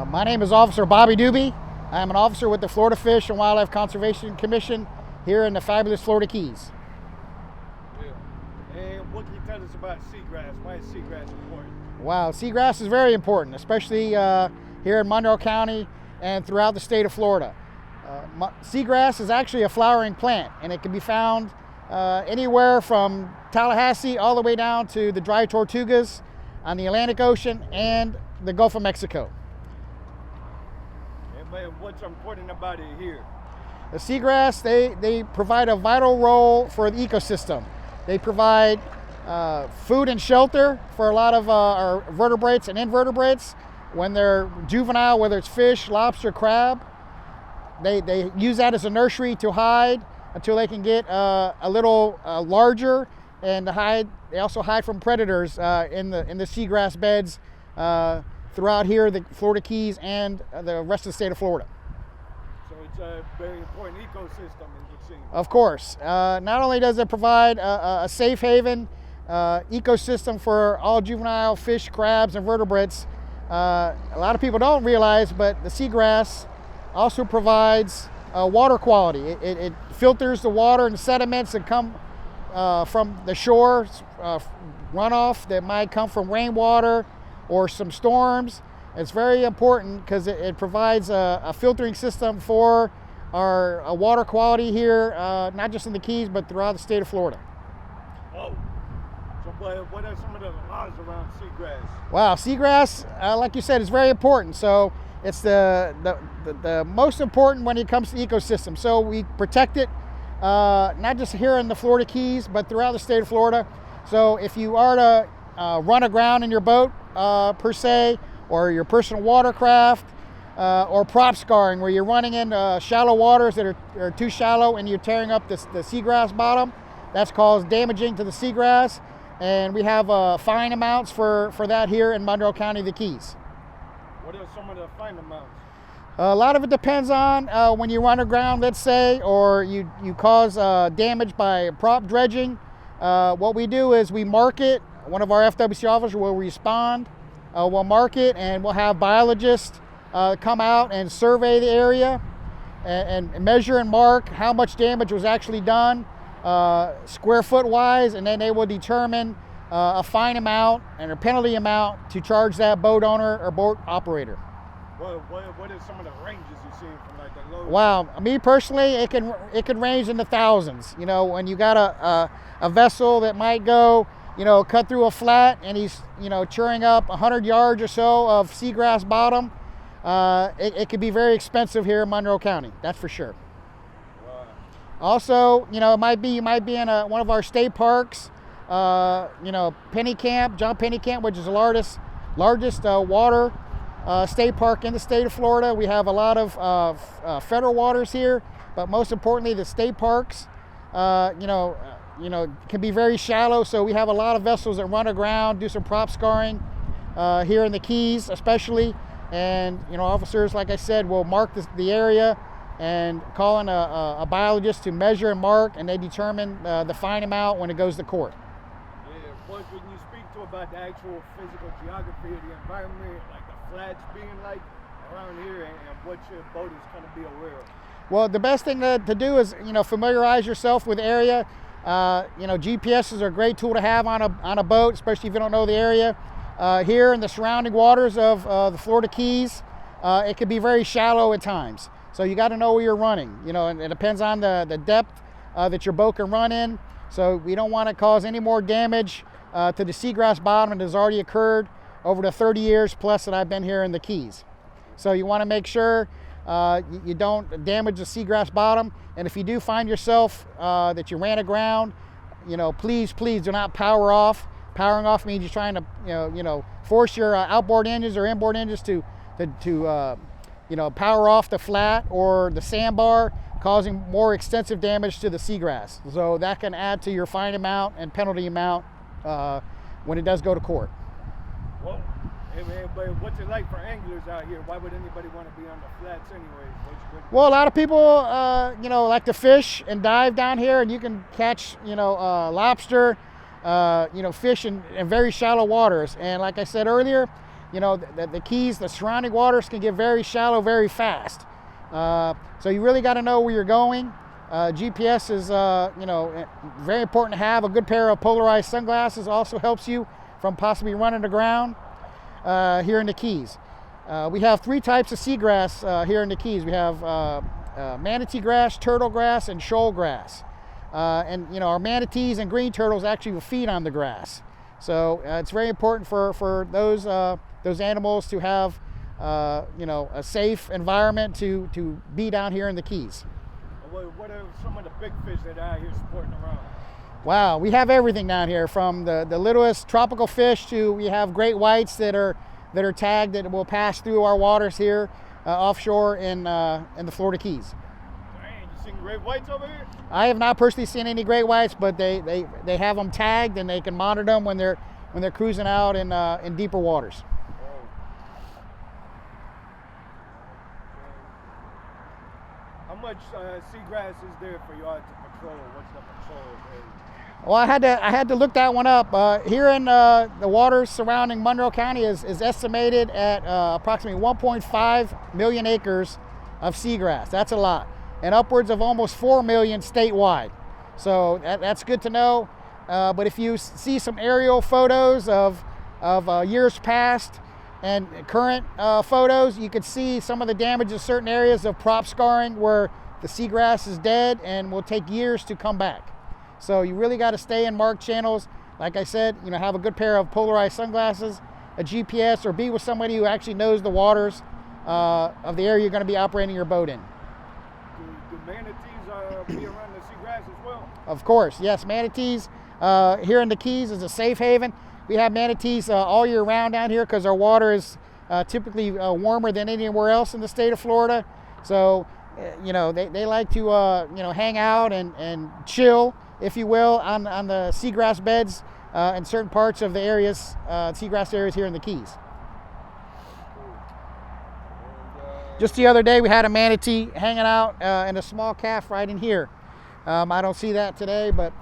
My name is Officer Bobby Dube. I am an officer with the Florida Fish and Wildlife Conservation Commission here in the fabulous Florida Keys. Yeah. And what can you tell us about seagrass? Why is seagrass important? Wow, seagrass is very important, especially here in Monroe County and throughout the state of Florida. Seagrass is actually a flowering plant, and it can be found anywhere from Tallahassee all the way down to the dry Tortugas on the Atlantic Ocean and the Gulf of Mexico. And what's important about it here? The seagrass, they provide a vital role for the ecosystem. They provide food and shelter for a lot of our vertebrates and invertebrates. When they're juvenile, whether it's fish, lobster, crab, they use that as a nursery to hide until they can get a little larger and hide. They also hide from predators in the seagrass beds throughout here, the Florida Keys and the rest of the state of Florida. So it's a very important ecosystem, it would seem. Of course. Not only does it provide a safe haven ecosystem for all juvenile fish, crabs, and vertebrates, a lot of people don't realize, but the seagrass also provides water quality. It filters the water and sediments that come from the shore, runoff that might come from rainwater or some storms. It's very important because it provides a filtering system for our water quality here, not just in the Keys, but throughout the state of Florida. Oh, so what are some of the laws around seagrass? Wow, seagrass, like you said, is very important. So it's the most important when it comes to ecosystem. So we protect it, not just here in the Florida Keys, but throughout the state of Florida. So if you are to run aground in your boat, per se, or your personal watercraft, or prop scarring, where you're running in shallow waters that are too shallow and you're tearing up the seagrass bottom, that's called damaging to the seagrass. And we have fine amounts for that here in Monroe County, the Keys. What are some of the fine amounts? A lot of it depends on when you run aground, let's say, or you cause damage by prop dredging. What we do is we mark it. One of our FWC officers will respond. We'll mark it, and we'll have biologists come out and survey the area and measure and mark how much damage was actually done square foot wise, and then they will determine a fine amount and a penalty amount to charge that boat owner or boat operator. What are some of the ranges you've seen from like the low? Wow, me personally, it can range in the thousands. You know, when you got a vessel that might go, cut through a flat, and he's, churning up 100 yards or so of seagrass bottom, it could be very expensive here in Monroe County, that's for sure. Wow. Also, it might be in one of our state parks, Penny Camp, John Penny Camp, which is the largest water state park in the state of Florida. We have a lot of federal waters here, but most importantly, the state parks, can be very shallow, so we have a lot of vessels that run aground, do some prop scarring here in the Keys especially, and officers, like I said, will mark the area and call in a biologist to measure and mark, and they determine the fine amount when it goes to court. Yeah, when you speak to about the actual physical geography of the environment, like the flats being like around here, and what your boat is going to be aware of? Well, the best thing to do is familiarize yourself with the area. GPSs are a great tool to have on a boat, especially if you don't know the area. Here in the surrounding waters of the Florida Keys, it can be very shallow at times. So you got to know where you're running. And it depends on the depth that your boat can run in. So we don't want to cause any more damage to the seagrass bottom that has already occurred over the 30 years plus that I've been here in the Keys. So you want to make sure you don't damage the seagrass bottom, and if you do find yourself that you ran aground, please do not power off. Powering off means you're trying to force your outboard engines or inboard engines to power off the flat or the sandbar, causing more extensive damage to the seagrass. So that can add to your fine amount and penalty amount when it does go to court. Well, but what's it like for anglers out here? Why would anybody want to be on the flats anyways? Well, a lot of people, like to fish and dive down here, and you can catch, lobster, fish in very shallow waters. And like I said earlier, you know, the Keys, the surrounding waters can get very shallow very fast. So you really got to know where you're going. GPS is, you know, very important to have. A good pair of polarized sunglasses also helps you from possibly running aground here in the Keys. We have 3 types of seagrass here in the Keys. We have manatee grass, turtle grass, and shoal grass. And you know, our manatees and green turtles actually will feed on the grass. So it's very important for those animals to have you know, a safe environment to be down here in the Keys. What are some of the big fish that are out here sporting around? Wow, we have everything down here, from the littlest tropical fish to we have great whites that are tagged that will pass through our waters here offshore in the Florida Keys. Dang, you seen great whites over here? I have not personally seen any great whites, but they have them tagged and they can monitor them when they're cruising out in deeper waters. How much seagrass is there for y'all to patrol? What's the patrol rate? Well, I had to look that one up. Here in the waters surrounding Monroe County is estimated at approximately 1.5 million acres of seagrass. That's a lot, and upwards of almost 4 million statewide. So that's good to know. But if you see some aerial photos of years past and current photos, you can see some of the damage in certain areas of prop scarring where the seagrass is dead and will take years to come back. So you really got to stay in marked channels. Like I said, you know, have a good pair of polarized sunglasses, a GPS, or be with somebody who actually knows the waters of the area you're going to be operating your boat in. Do manatees be around the seagrass as well? Of course, yes. Manatees here in the Keys is a safe haven. We have manatees all year round down here because our water is typically warmer than anywhere else in the state of Florida. So, you know, they like to, you know, hang out and chill, if you will, on the seagrass beds in certain parts of the areas, seagrass areas here in the Keys. Just the other day, we had a manatee hanging out in a small calf right in here. I don't see that today, but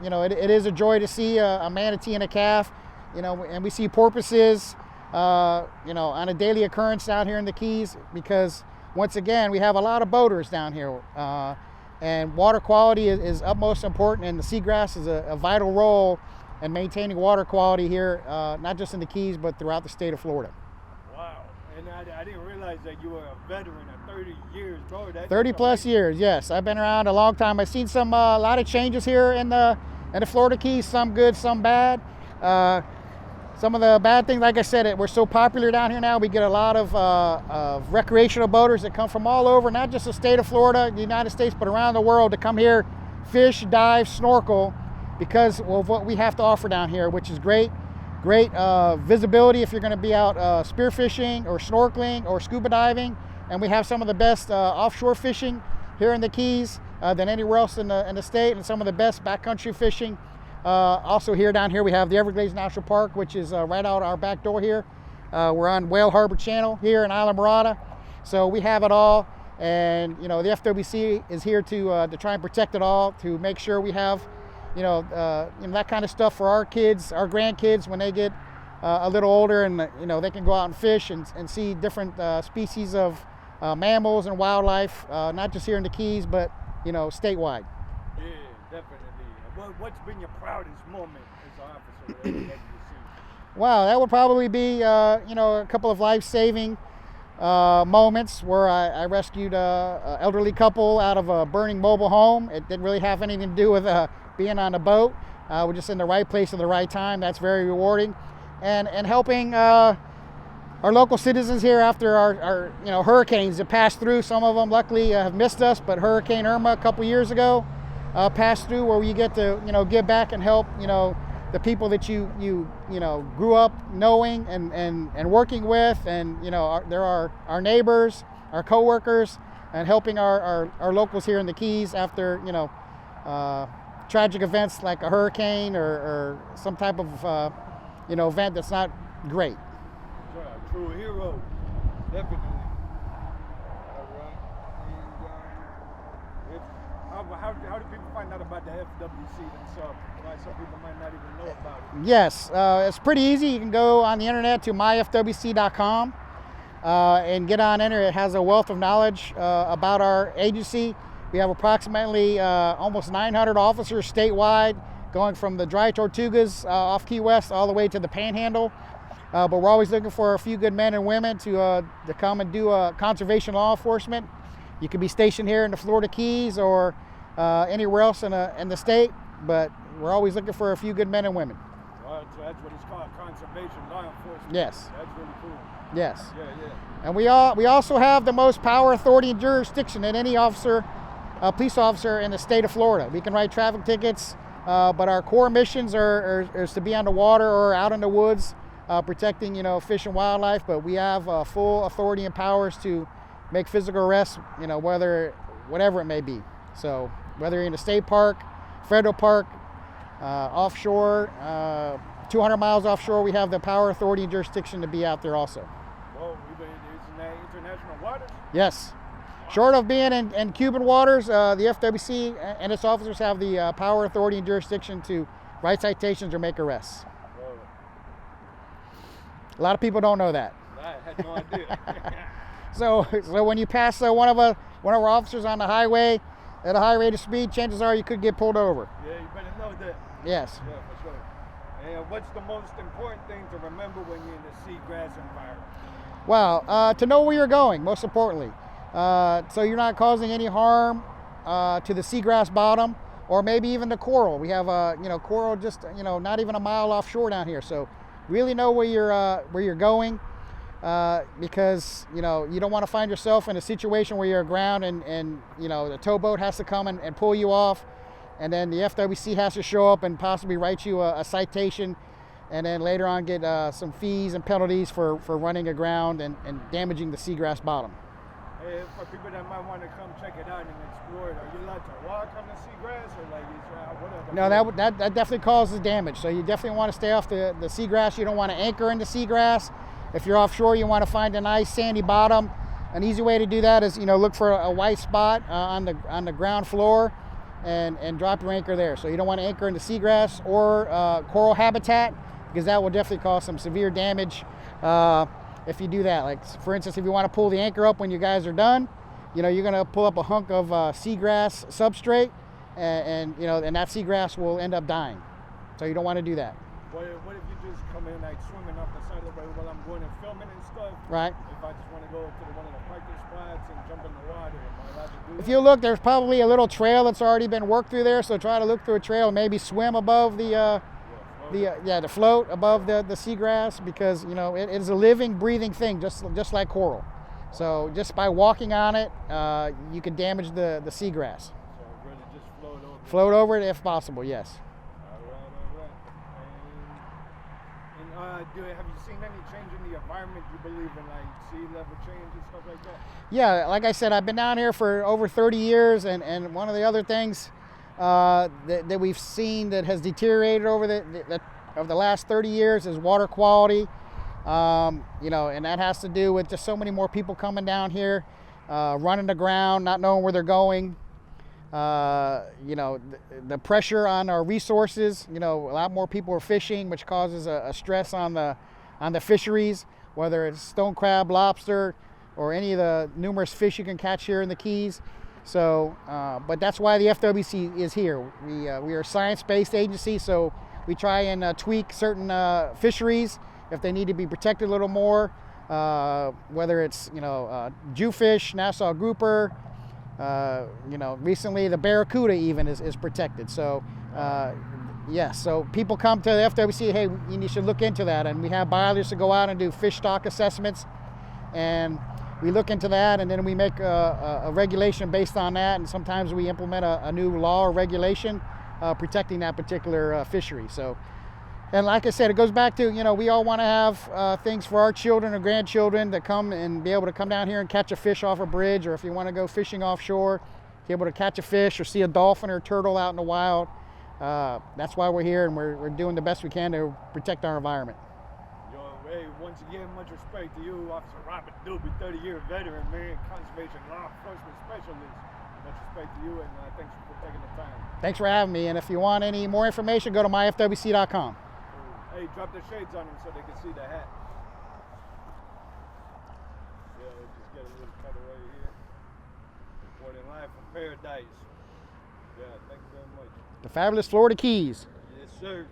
you know, it is a joy to see a manatee and a calf. You know, and we see porpoises, you know, on a daily occurrence down here in the Keys because, once again, we have a lot of boaters down here. And water quality is utmost important, and the seagrass is a vital role in maintaining water quality here, not just in the Keys, but throughout the state of Florida. Wow, and I didn't realize that you were a veteran of 30 years, bro. 30 plus years, yes. I've been around a long time. I've seen some a lot of changes here in the Florida Keys, some good, some bad. Some of the bad things, like I said, we're so popular down here now. We get a lot of recreational boaters that come from all over, not just the state of Florida, the United States, but around the world to come here, fish, dive, snorkel, because of what we have to offer down here, which is great visibility if you're going to be out spearfishing or snorkeling or scuba diving. And we have some of the best offshore fishing here in the Keys than anywhere else in the state, and some of the best backcountry fishing. Also here down here we have the Everglades National Park, which is right out our back door here. We're on Whale Harbor Channel here in Isla Mirada. So we have it all, and you know, the FWC is here to try and protect it all, to make sure we have you know, that kind of stuff for our kids, our grandkids, when they get a little older, and you know, they can go out and fish and see different species of mammals and wildlife, not just here in the Keys, but you know, statewide. Yeah, definitely. What's been your proudest moment as an officer at FWC? Wow, that would probably be you know, a couple of life-saving moments where I rescued an elderly couple out of a burning mobile home. It didn't really have anything to do with being on a boat. We're just in the right place at the right time. That's very rewarding, and helping our local citizens here after our you know, hurricanes that passed through. Some of them luckily have missed us, but Hurricane Irma a couple years ago passed through, where you get to, you know, give back and help, you know, the people that you know, grew up knowing and working with, and you know, there are our neighbors, our co-workers, and helping our locals here in the Keys after, you know, tragic events like a hurricane or some type of you know, event that's not great. True hero, definitely. All right. And how do people find out about about the FWC themselves? Why some people might not even know about it. Yes, it's pretty easy. You can go on the internet to myfwc.com and get on internet. It has a wealth of knowledge about our agency. We have approximately almost 900 officers statewide, going from the dry Tortugas off Key West all the way to the Panhandle. But we're always looking for a few good men and women to come and do conservation law enforcement. You can be stationed here in the Florida Keys or anywhere else in the state, but we're always looking for a few good men and women. So that's what it's called, conservation law enforcement. Yes. That's really cool. Yes. Yeah. And we also have the most power, authority, and jurisdiction than any police officer in the state of Florida. We can write traffic tickets, but our core missions is to be on the water or out in the woods, protecting fish and wildlife. But we have full authority and powers to make physical arrests, whatever it may be. So whether you're in a state park, federal park, offshore, 200 miles offshore, we have the power, authority, and jurisdiction to be out there also. Well, we've been in international waters? Yes. Short of being in Cuban waters, the FWC and its officers have the power, authority, and jurisdiction to write citations or make arrests. Whoa. A lot of people don't know that. I had no idea. So when you pass one of our officers on the highway at a high rate of speed, chances are you could get pulled over. Yeah, you better know that. Yes. Yeah, for sure. And what's the most important thing to remember when you're in the seagrass environment? Well, to know where you're going, most importantly. So you're not causing any harm to the seagrass bottom or maybe even the coral. We have coral just not even a mile offshore down here. So really know where you're going, because you don't want to find yourself in a situation where you're aground and the towboat has to come and pull you off, and then the FWC has to show up and possibly write you a citation, and then later on get some fees and penalties for running aground and damaging the seagrass bottom. Hey, for people that might want to come check it out and explore it, are you allowed to walk on the seagrass or what? No, that definitely causes damage. So you definitely want to stay off the seagrass. You don't want to anchor in the seagrass. If you're offshore, you want to find a nice sandy bottom. An easy way to do that is look for a white spot on the ground floor and drop your anchor there. So you don't want to anchor in the seagrass or coral habitat, because that will definitely cause some severe damage if you do that. Like, for instance, if you want to pull the anchor up when you guys are done, you're going to pull up a hunk of seagrass substrate, and that seagrass will end up dying. So you don't want to do that. What if you just come in like swimming off the side of the road while I'm going and filming and stuff? Right. If I just want to go to one of the parking spots and jump in the water, am I allowed to do that? If you look, there's probably a little trail that's already been worked through there. So try to look through a trail and maybe swim above the float above the seagrass, because it is a living, breathing thing, just like coral. So just by walking on it, you can damage the seagrass. So really just float over. Float over it if possible. Yes. All right. And have you seen any change in the environment? You believe in like sea level change and stuff like that? Yeah, like I said, I've been down here for over 30 years, and one of the other things that we've seen that has deteriorated over the last 30 years is water quality. And that has to do with just so many more people coming down here, running the ground, not knowing where they're going. The pressure on our resources. A lot more people are fishing, which causes a stress on the fisheries, whether it's stone crab, lobster, or any of the numerous fish you can catch here in the Keys. So, but that's why the FWC is here. We are a science-based agency, so we try and tweak certain fisheries if they need to be protected a little more, whether it's jewfish, Nassau grouper, recently the barracuda even is protected. So yes, so people come to the FWC, hey, you should look into that, and we have biologists to go out and do fish stock assessments, and we look into that, and then we make a regulation based on that, and sometimes we implement a new law or regulation protecting that particular fishery. So, and like I said, it goes back to, we all want to have things for our children or grandchildren to come and be able to come down here and catch a fish off a bridge, or if you want to go fishing offshore, be able to catch a fish or see a dolphin or a turtle out in the wild. That's why we're here, and we're doing the best we can to protect our environment. Hey, once again, much respect to you, Officer Robert Dube, 30-year veteran, man, conservation law enforcement specialist. Much respect to you, and thanks for taking the time. Thanks for having me. And if you want any more information, go to myfwc.com. Hey, drop the shades on them so they can see the hat. Yeah, we'll just get a little cutaway here. Reporting live from paradise. Yeah, thank you very much. The fabulous Florida Keys. Yes, sir.